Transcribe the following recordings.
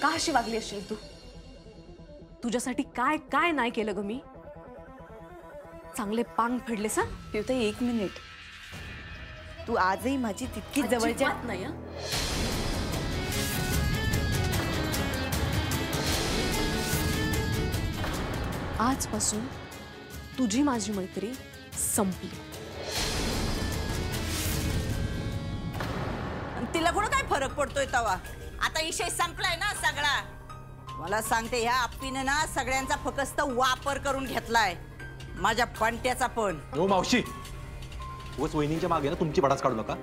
का अशी वागली असेल तू? तुझ्यासाठी काय काय नाही केलं ग मी? चांगले पांग फेडले सा. पिवताई 1 मिनिट. तू आजही माझी तितकी जवळच्या नाही. आजपासून तुझी माझी मैत्री संपली. तिला कुठं काय फरक पडतोय तवा? आता विषय संपलाय ना सगळा. मला सांगते ह्या आप्पीने ना सगळ्यांचा फक्त वापर करून घेतलाय, माझ्या पंट्याचा पण. हो मावशी, उगाच वहिनींच्या मागे ना तुमची भडास काढू नका.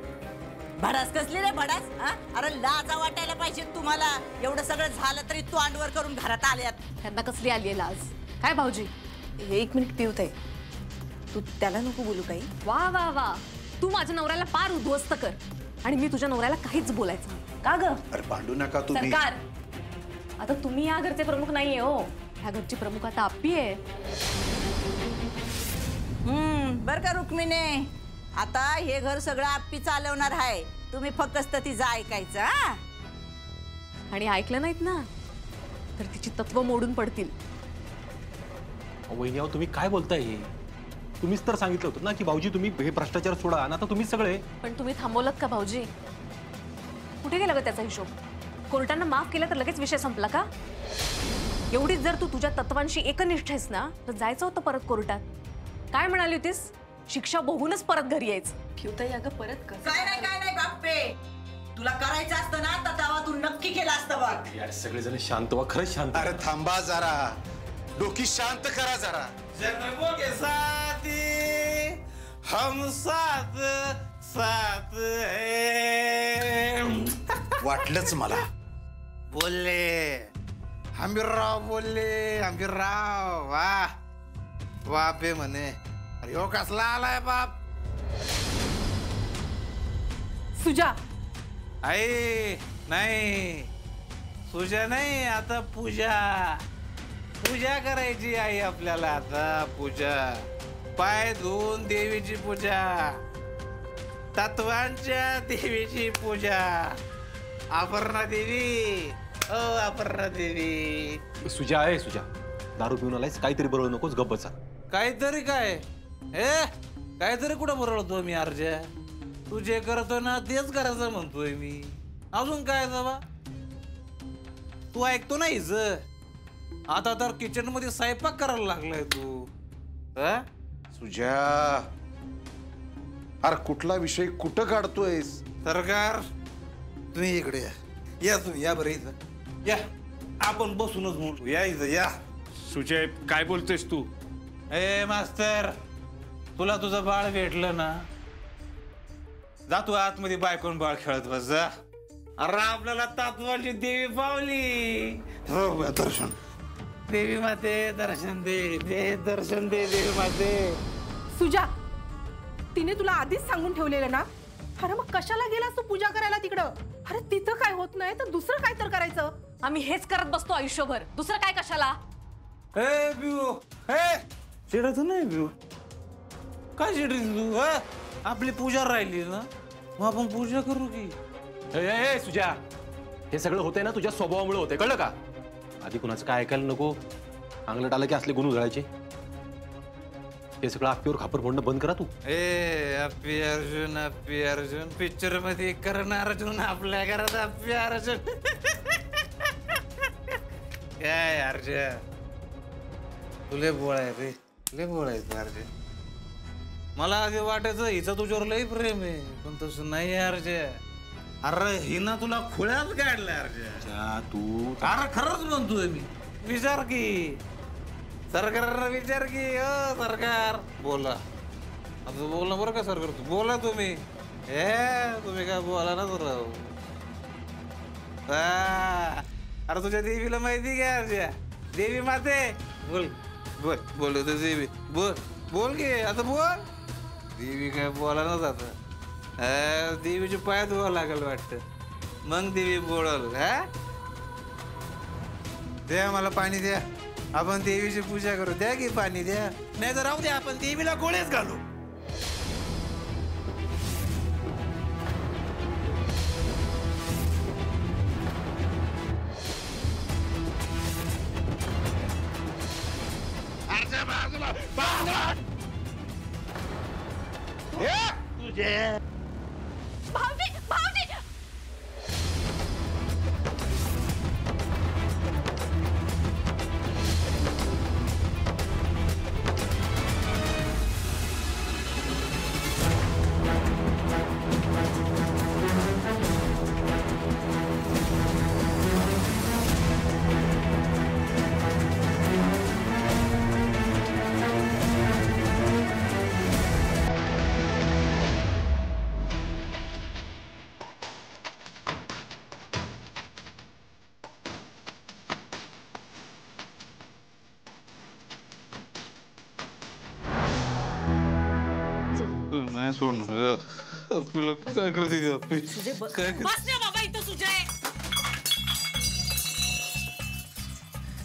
भडास कसली रे भडास? अरे लाजा वाटायला पाहिजे तुम्हाला. एवढं सगळं झालं तरी तोंडवर करून घरात आल्यात. त्यांना कसली आली लाज? काय भाऊजी? 1 मिनिट पिवताई, तू त्याला नको बोलू काही. वा वा वा, तू माझ्या नवऱ्याला पार उद्ध्वस्त कर आणि मी तुझ्या नवऱ्याला काहीच बोलायचं का ग? अरे भांडू नका तुम्ही. सरकार, आता तुम्ही या घरचे प्रमुख नाहीये हो. ह्या घरची प्रमुख आता आप्पी आहे. बर का रुक्मिणे, आता हे घर सगळं आप्पी चालवणार आहे. तुम्ही फक्त तिचं ऐकायचं. आणि ऐकलं नाहीत ना तर तिची तत्व मोडून पडतील. वहिनी, तुम्ही काय बोलताय? हे तुम्हीच तर सांगितलं होतं ना की भाऊजी तुम्ही हे भ्रष्टाचार सोडा. आणि आता तुम्ही सगळे. पण तुम्ही थांबवलत का भाऊजी? कुठे गेला ग त्याचा हिशोब? कोर्टानं माफ केलं तर लगेच विषय संपला का? एवढीच जर तू तुझ्या तत्वांशी एकनिष्ठ आहेस ना तर जायचं होतं परत कोर्टात. काय म्हणाली होतीस? शिक्षा भोगूनच परत घरी यायचं. पिवताई अगं परत कर. काय नाही बाप्पे, तुला करायचं असतं ना तर तेव्हा तू नक्की केलं असतं बघ. यार सगळेजण शांत व्हा, खरंच शांत. अरे थांबा जरा, डोकी शांत करा जरा. जन्मों के साथी हम साथ साथ है. वाटलंच मला. बोलले हंबीरराव, बोलले हंबीरराव. वा बापे म्हणे. अरे हो कसला आलाय बाप. सुजा, आई नाही, सुजा नाही, आता पूजा. पूजा करायची आई आपल्याला आता. पूजा, पाय धुवून देवीची पूजा, तत्वांच्या देवीची पूजा. अपर्णा देवी, ओ अपर्णा देवी. सुजा आहे. सुजा, दारू पिऊन आलायस, काहीतरी बरोबर नकोस, गप्प बसा. काहीतरी काय? काहीतरी कुठं बरळतो मी अर्जा? तू जे करतो ना तेच करायचं म्हणतोय मी. अजून काय बाबा? तू ऐकतो नाहीस? आता तर किचन मध्ये स्वयंपाक करायला लागलाय तू. सुजा, अरे कुठला विषय कुठं काढतोयस? सरकार, तुम्ही इकडे या. या तुम्ही, या बरं इथं या. आपण बसूनच म्हणतो. या इथं या. सुजय, काय बोलतोयस तू? ए मास्तर, तुला तुझं बाळ भेटलं ना, जा तू आतमध्ये बायकोन बाळ खेळत बस जा. अरे आपल्याला तत्वाची देवी पावली. हो दर्शन देवी माते, दर्शन दे, दे दर्शन दे देवी माते. सुजा, तिने तुला आधीच सांगून ठेवलेलं ना. अरे मग कशाला गेलास तू पूजा करायला तिकडं? अरे तिथं काय होत नाही तर दुसरं काय तर करायचं. आम्ही हेच करत बसतो आयुष्यभर, दुसरं काय कशाला? ए बिऊ, ए चिडायचं नाही बिऊ. काय चिडलीस तू? आपली पूजा राहिली ना, मग आपण पूजा करू की. ए सुजा, हे सगळं होतंय ना तुझ्या स्वभावामुळे होते, कळलं का? आधी कुणाचं काय ऐकायला नको. अंगलट आलं की असले गुण उधळायचे. हे सगळं आप्पीवर खापर फोडणं बंद करा तू. ए अप्पी अर्जुन, अप्पी अर्जुन. पिक्चर मध्ये कर्ण अर्जुन, आपल्या घरात अप्पी अर्जुन. काय अर्जुन, तुले बोलायचं, तुले बोलायचं अर्जुन. मला आधी वाटायचं हिचं तुझ्यावर लई प्रेम आहे, पण तसं नाही अर्जुन. अरे हिनं तुला खुळ्यात काढलं अर्जुन. तू अरे खरंच म्हणतोय मी. विचार की सरकारला, विचार की. सरकार बोला. आता बोलणं बरं का सरकार, तू बोला तुम्ही. तुम्ही काय बोला ना तुला. अरे तुझ्या देवीला माहिती काय अर्जुन? देवी माते, बोल बोल बोल देवी, बोल बोल की आता बोल. देवी काय बोला ना आता. देवीच्या पायात धुवा लागल वाटतं, मग देवी बोलल. द्या मला पाणी द्या, आपण देवीची पूजा करू. द्या की पाणी द्या, नाही तर राहू द्या, आपण देवीला गोळ्याच घालू. भाऊजी भाऊजी नाही सोडणार आपल्याला काय करते ती आपली? काय करते? बस ना बाबा इथं सुजय.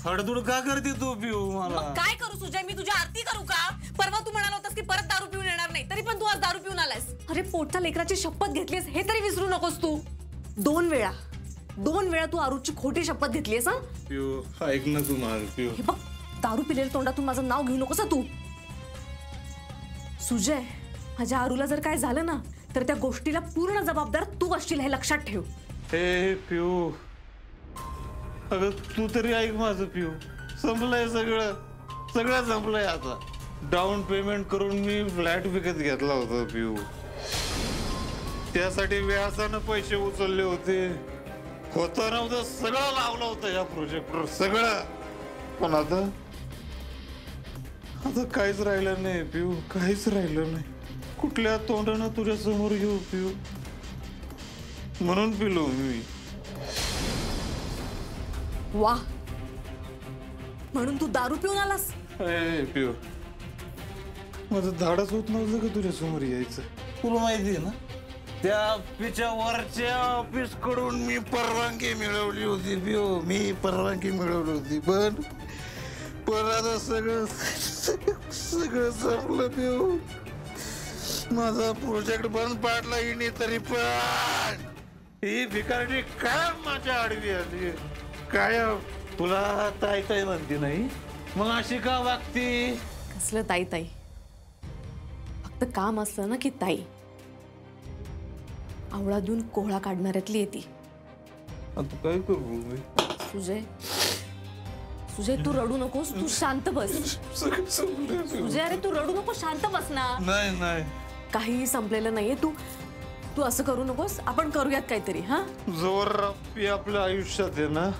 हडधुड का करते तू पिऊ मला? काय करू सुजय, मी तुझी आरती करू का? परवा तू म्हणाला होतास की परत दारू पिऊन येणार नाही, तरी पण तू आज दारू पिऊन आलास. अरे पोटच्या लेकराची शपथ घेतलीस हे तरी विसरू नकोस तू. 2 वेळा तू आरूची खोटी शपथ घेतलीस. हा पिऊ ऐक ना तू माझं पिऊ. हे बघ, दारू पिलेल्या तोंडातून माझं नाव घेऊ नकोस तू. सुजय, माझ्या आरूला जर काय झालं ना तर त्या गोष्टीला पूर्ण जबाबदार तू असशील हे लक्षात ठेव. हे पिऊ, अगं तू तरी ऐक माझं पिऊ. संपलंय सगळं संपलंय आता. डाऊन पेमेंट करून मी फ्लॅट विकत घेतला होता पिऊ. त्यासाठी व्याजानं पैसे उचलले होते. होतं नव्हतं सगळं लावलं होतं या प्रोजेक्टवर सगळं. पण आता काहीच राहिलं नाही पिऊ, काहीच राहिलं नाही. कुठल्या तोंडानं तुझ्या समोर येऊ पिऊ? म्हणून पिलो मी. वा, म्हणून तू दारू पिऊन आलास? ए पिऊ, माझं धाडच होत नव्हतं का तुझ्या समोर यायचं? तुला माहिती आहे ना, त्या ऑफिसच्या वरच्या ऑफिस कडून मी परवानगी मिळवली होती पिऊ. मी परवानगी मिळवली होती, पण आता सगळं संपलं पिऊ. माझा प्रोजेक्ट बंद पाडला हिने, तरी पण ही भिकारणी काय माझ्या आडवी आली? काय तुला ताई ताई म्हणते नाही, मग अशी का वागती? कसलं ताई ताई? फक्त काम असलं ना की ताई. आवळा देऊन कोहळा काढणाऱ्यातली येते. आता काय करू मी? सुजय तू रडू नकोस, तू शांत बस. सुजय अरे तू रडू नकोस, शांत बस ना. नाही काहीही संपलेलं नाहीये. तू असं करू नकोस. आपण करूयात काहीतरी. हा, जोर आपल्या आयुष्यात आहे ना,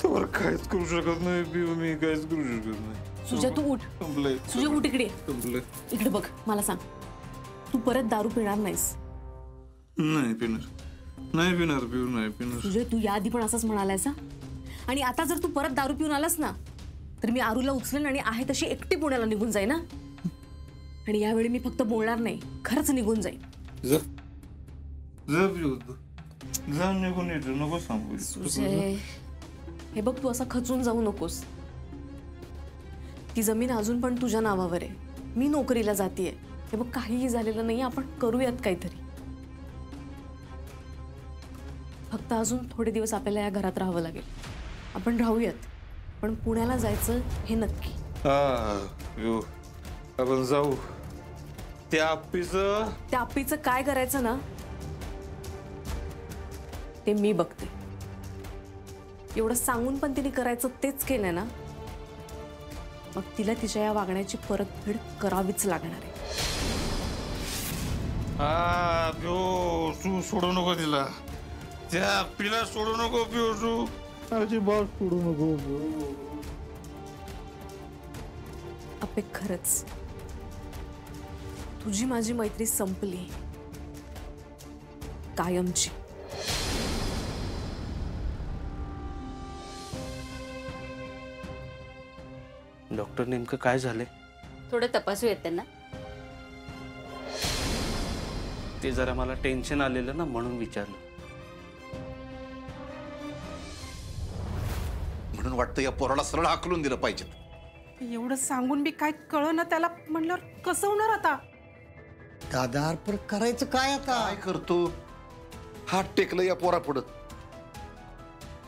तोवर काहीच करू शकत नाही पिऊ. मी काहीच करू शकत नाही. सुजय तू उठ. संपलंय. सुजय उठ, इकडे संपलंय. इकडे बघ. मला सांग, तू परत दारू पिणार नाहीस? नाही पिणार पिऊ, नाही पिणार. सुजय तू याआधी पण असंच म्हणालायस. आणि आता जर तू परत दारू पिऊन आलास ना तर मी आरूला उचलेन आणि आहे तशी एकटी पुण्याला निघून जाईन ना. आणि यावेळी मी फक्त बोलणार नाही, खरंच निघून जाईन. जा पिऊ, जा निघून येतो. नको सांगू. सुजय हे बघ, तू असा खचून जाऊ नकोस. ती जमीन अजून पण तुझ्या नावावर आहे. मी नोकरीला जातीये. हे बघ, काहीही झालेलं नाही. आपण करूयात काहीतरी. फक्त अजून थोडे दिवस आपल्याला या घरात राहावं लागेल. आपण राहूयात, पण पुण्याला जायचं हे नक्की. आपण जाऊ. त्या आप्पीचं काय करायचं ना ते मी बघते. एवढं सांगून पण तिने करायचं तेच केलं ना, मग तिला तिच्या या वागण्याची परतफेड करावीच लागणार आहे. तू सोडू नको तिला. त्या पिला सोडू नको पिऊ. तू अजिबात सोडू नको. अप्पे खरंच तुझी माझी मैत्री संपली कायमची. डॉक्टर नेमकं काय झालंय? थोडं तपासूयात त्यांना. ते जरा मला टेन्शन आलेलं ना, म्हणून विचारलं. म्हणून वाटतं या पोराला सरळ हाकलून दिलं पाहिजे. एवढं सांगून बी काय कळ ना त्याला, म्हणल्यावर कसं होणार आता? दादा पर करायचं काय आता? काय करतो? हात टेकलं या पोरा पुढं.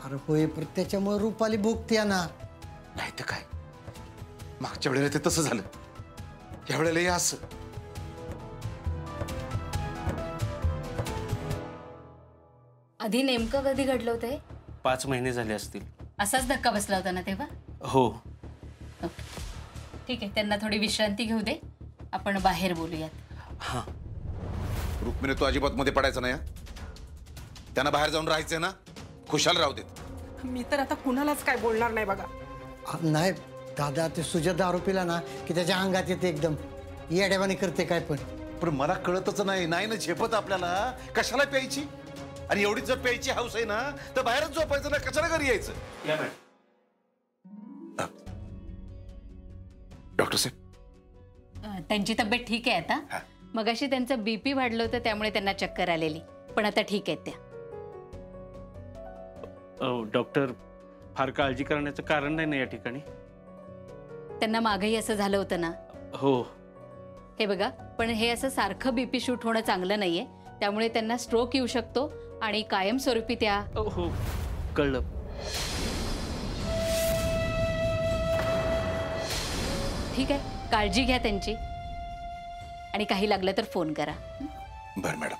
अरे होय, पण त्याच्यामुळे रुपाली भोगते ना. नाही तर काय, मागच्या वेळेला ते तसं झालं. यावेळेला हे असं. आधी नेमकं कधी घडलं होतं हे? 5 महिने झाले असतील. असाच धक्का बसला होता ना तेव्हा? हो. ओके, ठीक आहे. त्यांना थोडी विश्रांती घेऊ दे, आपण बाहेर बोलूयात. हां. रुक्मिणी तू अजिबात मध्ये पडायचं नाही. त्यांना बाहेर जाऊन राहायचंय ना, खुशाल राहू देत. मी तर आता कुणालाच काय बोलणार नाही बघा. नाही दादा, ते सुजा दारू पिला ना की त्याच्या अंगात येते एकदम येड्यावानी करते काय पण. पण मला कळतच नाही ना झेपत आपल्याला कशाला प्यायची. आणि एवढीच जर प्यायची हौस आहे ना तर बाहेरच झोपायचं ना, कशाला घरी यायचं. या मॅडम. डॉक्टर साहेब त्यांची तब्येत ठीक आहे आता. मगाशी त्यांचं BP वाढलं होतं, त्यामुळे त्यांना चक्कर आलेली, पण आता ठीक आहेत त्या. डॉक्टर, फार काळजी करण्याचं कारण नाही ना या ठिकाणी. त्यांना मागही असं झालं होतं ना. हो. हे बघा, पण हे असं सारखं BP शूट होणं चांगलं नाहीये, त्यामुळे त्यांना स्ट्रोक येऊ शकतो आणि कायमस्वरूपी त्या. हो, कळलं. ठीक आहे, काळजी घ्या त्यांची, आणि काही लागलं तर फोन करा. बरं मॅडम,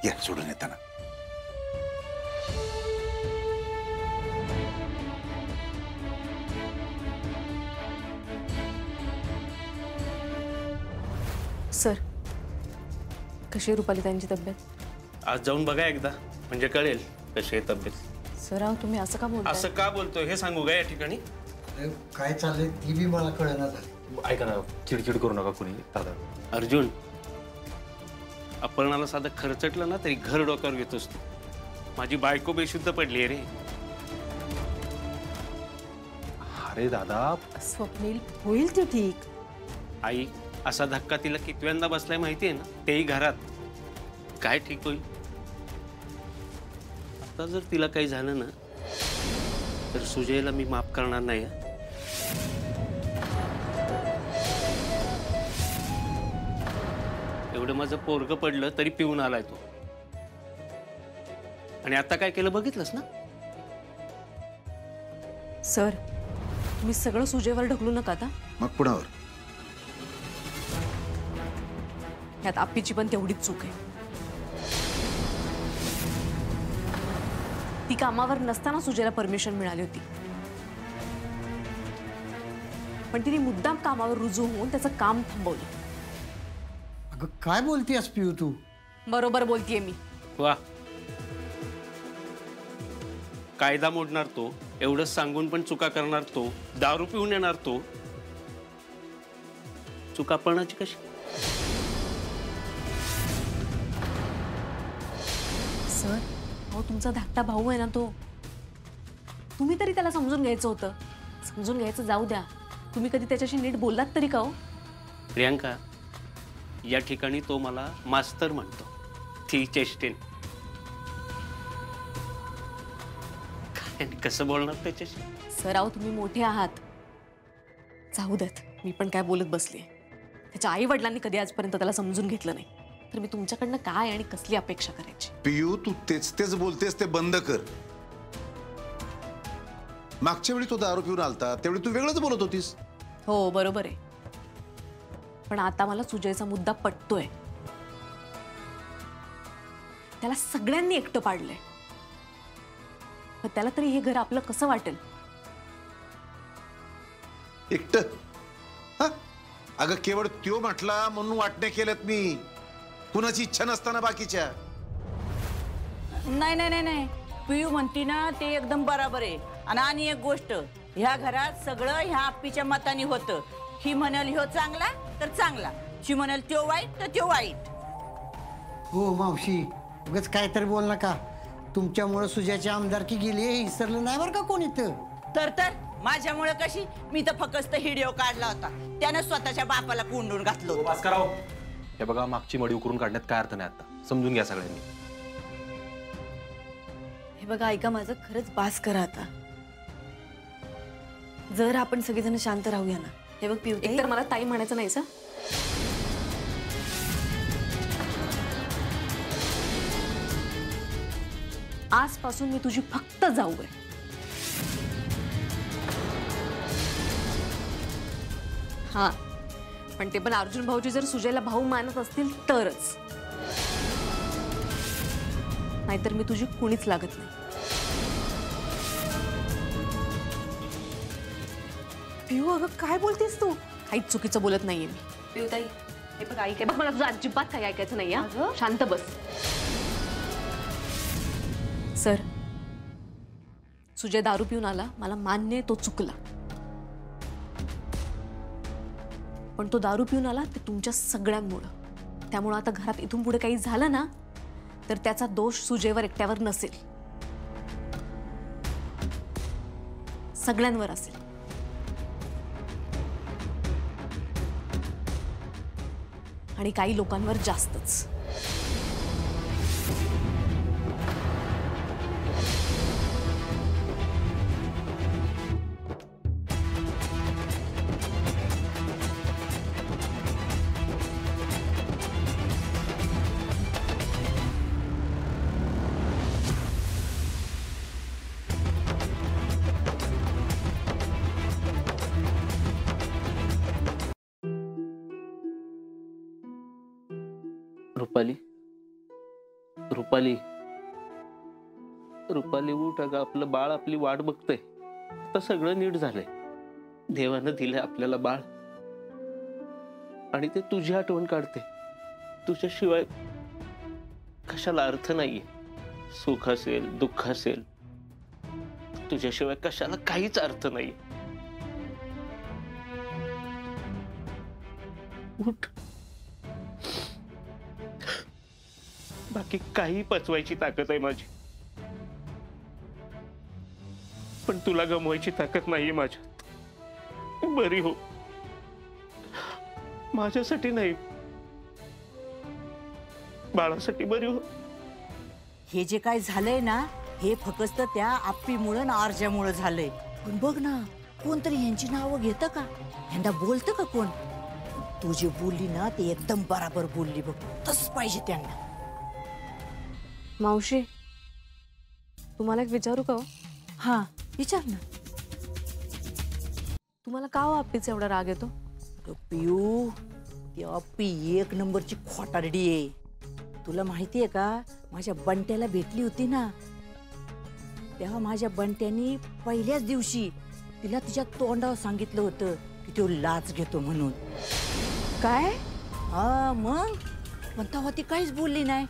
या सोडून येताना. सर, कशी आहे रुपाली त्यांची तब्येत? आज जाऊन बघा एकदा, म्हणजे कळेल कशी आहे तब्येत. सर अहो, तुम्ही असं का बोलताय? असं का बोलतोय हे सांगू का या ठिकाणी? काय चाललंय ती बी मला कळणार झालं. ऐका ना, चिडचिड करू नका कुणी दादा. अर्जुन, अपर्णाला साधं खर्चटलं ना तरी घर डोक्यावर घेतोस तू. माझी बायको बेशुद्ध पडली आहे रे. अरे दादा, स्वप्नील, होईल ते ठीक. आई, असा धक्का तिला कितव्यांदा बसलाय माहिती आहे ना, तेही घरात. काय ठीक होईल? आता जर तिला काही झालं ना तर सुजयला मी माफ करणार नाही. एवढं माझं पोरगं पडलं तरी पिऊन आलाय तो. आणि आता काय केलं बघितलंस ना? सर, तुम्ही सगळं सुजयवर ढकलू नका आता. मग पुण्यावर यात आप्पीची पण तेवढीच चूक आहे. ती कामावर नसताना सुजयला परमिशन मिळाली होती, पण तिने मुद्दाम कामावर रुजू होऊन त्याचं काम थांबवलं. अगं काय बोलतेस पिऊ तू? बरोबर बोलतीये मी. वा, कायदा मोडणार तो, एवढंच सांगून पण चुका करणार तो, दारू पिऊन येणार तो. चुका पळण्याची कशी? सर अहो, तुमचा धाकटा भाऊ आहे ना तो, तुम्ही तरी त्याला समजून घ्यायचं होतं. समजून घ्यायचं जाऊ द्या, तुम्ही कधी त्याच्याशी नीट बोललात तरी का हो? प्रियांका, या ठिकाणी तो मला मास्तर म्हणतो, ती चेष्टेन. काय कसं बोलणार त्याच्याशी? सर अहो, तुम्ही मोठे आहात, जाऊ देत. मी पण काय बोलत बसली. त्याच्या आई वडिलांनी कधी आजपर्यंत त्याला समजून घेतलं नाही, तर मी तुमच्याकडनं काय आणि कसली अपेक्षा करायची? पियू, तू तेच तेच बोलतेस ते बंद कर. मागच्या वेळी तो दारू पिऊन आलता त्यावेळी तू वेगळंच बोलत होतीस. हो बरोबर आहे, पण आता मला सुजयचा मुद्दा पटतोय. त्याला सगळ्यांनी एकटं पाडलंय, पण त्याला तरी हे घर आपलं कसं वाटेल? एकटं? हा, अगं केवळ त्यो म्हटला म्हणून वाटणे केलेत मी, कुणाची इच्छा नसताना बाकीच्या. नाही नाही नाही नाही, पियू म्हणती ना ते एकदम बरोबर आहे. आणि एक गोष्ट, ह्या घरात सगळं ह्या आप्पीच्या मताने होतं. ही म्हणाल ह्यो चांगला तर चांगला, शी म्हणाल त्यो वाईट तर त्यो वाईट. हो मावशी, उगाच काहीतरी बोल नका. तुमच्यामुळे सुजाची आमदारकी गेली हे विसरलं नाही बरं का कोणी. तर माझ्यामुळे कशी? मी तर फक्त व्हिडिओ काढला होता, त्यानं स्वतःच्या बापाला कोंडून घातलं. भास्करराव, हे बघा, मागची मडी उकरून काढण्यात काय अर्थ नाही. आता समजून घ्या सगळ्यांनी. हे बघा, ऐका माझं, खरंच बास करा आता. जर आपण सगळेजण शांत राहूया ना. हे बघ पिऊ, एकतर मला ताई म्हणायचं नाही सर. आजपासून मी तुझी फक्त जाऊ आहे. हा, पण ते पण अर्जुन भाऊजी जर सुजयला भाऊ मानत असतील तरच, नाहीतर मी तुझी कुणीच लागत नाही. पिऊ अगं काय बोलतेस तू? काहीच चुकीचं बोलत नाहीये मी. पिऊताई हे बघ आई काय बघ, मला तुझं अजिबात काही ऐकायचं नाही. शांत बस. सर, सुजय दारू पिऊन आला, मला मान्य आहे तो चुकला, पण तो दारू पिऊन आला ते तुमच्या सगळ्यांमुळं. त्यामुळं आता घरात इथून पुढे काही झालं ना तर त्याचा दोष सुजयवर एकट्यावर नसेल, सगळ्यांवर असेल. आणि काही लोकांवर जास्तच. रुपाली, रुपाली, रुपाली उठ. अगं आपलं बाळ आपली वाट बघतंय. आता सगळं नीट झालंय. देवानं दिलंय आपल्याला बाळ, आणि ते तुझी आठवण काढते. तुझ्याशिवाय कशाला अर्थ नाहीये. सुख असेल दुःख असेल, तुझ्याशिवाय कशाला काहीच अर्थ नाहीये. उठ. बाकी काही पचवायची ताकद आहे माझी, पण तुला गमवायची ताकद नाहीये माझ्यात. बरी हो. माझ्यासाठी नाही, बाळासाठी बरी हो. हे जे काय झालंय ना हे फक्त त्या आप्पीमुळं ना अर्जामुळं झालंय. पण बघ ना, कोणतरी यांची नावं घेतं का? यांना बोलतं का कोण? तू जे बोलली ना ते एकदम बराबर बोलली बघ. तसंच पाहिजे त्यांना. मावशी, तुम्हाला एक विचारू का? हा विचार ना. तुम्हाला का हो आप्पीचा एवढा राग येतो? पिऊ, ती आप्पी एक नंबरची खोटारडी आहे. तुला माहितीये का, माझ्या बंट्याला भेटली होती ना, तेव्हा माझ्या बंट्यानी पहिल्याच दिवशी तिला तिच्या तोंडावर सांगितलं होतं की तो लाच घेतो म्हणून. काय? हा मग. पण तेव्हा ती काहीच बोलली नाही.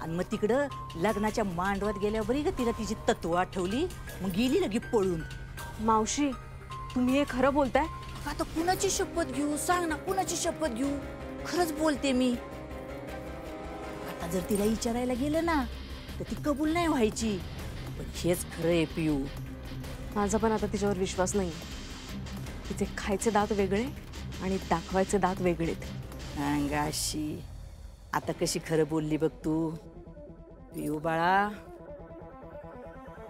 आणि मग तिकडं लग्नाच्या मांडवात गेल्यावर तिला तिची तत्व आठवली, मग गेली लगी पळून. मावशी, तुम्ही हे खरं बोलताय? आता कुणाची शपथ घेऊ सांग ना, कुणाची शपथ घेऊ? खरंच बोलते मी. आता जर तिला विचारायला गेलं ना तर ती कबूल नाही व्हायची. पण हेच खरं आहे पिऊ. माझा पण आता तिच्यावर विश्वास नाही. तिचे खायचे दात वेगळे आणि दाखवायचे दात वेगळेत. अंगाशी आता कशी खरं बोलली बघ तू. पिऊ बाळा,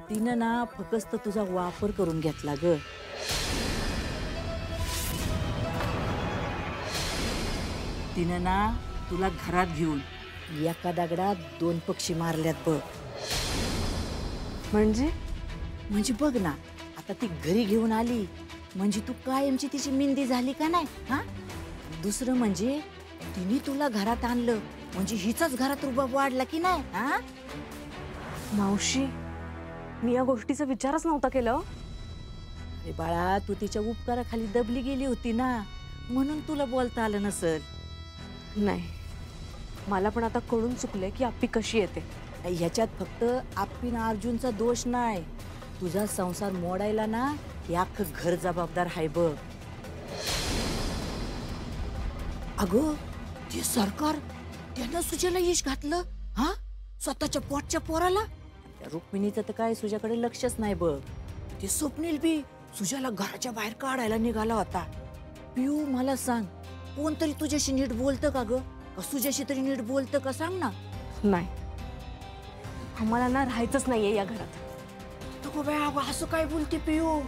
तिनं ना फक्त तुझा वापर करून घेतला ग. तिनं ना तुला घरात घेऊन एका दगडात 2 पक्षी मारल्यात बघ. म्हणजे बघ ना, आता ती घरी घेऊन आली म्हणजे तू कायमची तिची मिंदी झाली का नाही? हा, दुसरं म्हणजे तिने तुला घरात आणलं म्हणजे हिचाच घरात रुबाब वाढला की नाही? हा मावशी, मी या गोष्टीचा विचारच नव्हता केला. अरे बाळा, तू तिच्या उपकाराखाली दबली गेली होती ना, म्हणून तुला बोलता आलं नसल. नाही, मला पण आता कळून चुकलंय की आप्पी कशी येते. ह्याच्यात फक्त आप्पीना अर्जुनचा दोष नाही. तुझा संसार मोडायला ना हे अख्खं घर जबाबदार आहे बघ. अगं, ते सरकार त्यानं सुजाला यश घातलं. हा, स्वतःच्या पोटच्या पोराला. त्या रुक्मिणीचं तर काय सुजाकडे लक्षच नाही बघ. ते स्वप्नील बी सुजाला घराच्या बाहेर काढायला निघाला होता. पिऊ, मला सांग, कोणतरी तुझ्याशी नीट बोलतं का ग? का सुजाशी तरी नीट बोलतं का? सांग ना. नाही, आम्हाला ना राहायचंच नाहीये या घरात. तो बाबा असं काय बोलते पिऊ?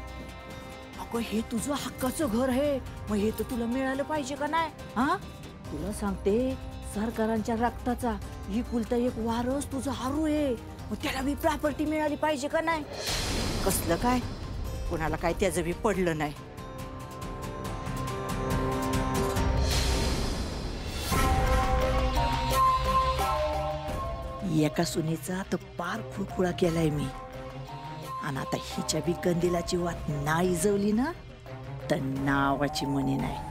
अगं, हे तुझं हक्काचं घर आहे, मग हे तर तुला मिळालं पाहिजे का नाही? हा, तुला सांगते, सरकारांच्या रक्ताचा ही कुलता एक वारस तुझं हारू आहे, मग त्याला बी प्रॉपर्टी मिळाली पाहिजे का नाही? कसलं काय, कोणाला काय त्याचं बी पडलं नाही. एका सुनेचा तर पार खुळखुळा केलाय मी. आणि आता हिच्या बी कंदिलाची वाट नाही इजवली ना तर नावाची म्हणे नाही.